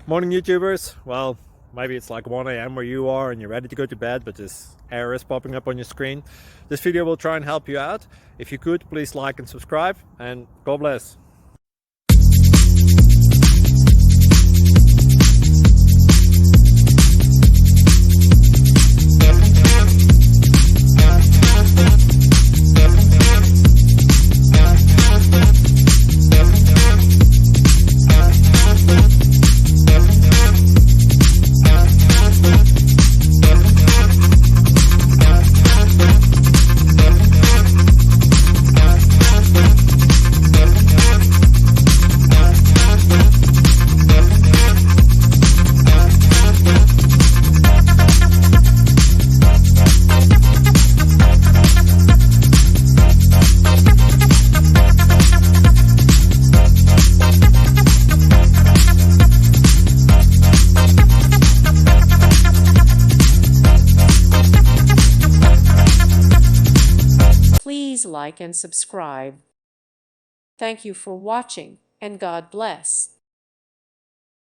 Morning YouTubers. Well, maybe it's like 1 a.m. where you are and you're ready to go to bed, but this error is popping up on your screen. This video will try and help you out. If you could, please like and subscribe, and God bless. Please like and subscribe. Thank you for watching, and God bless.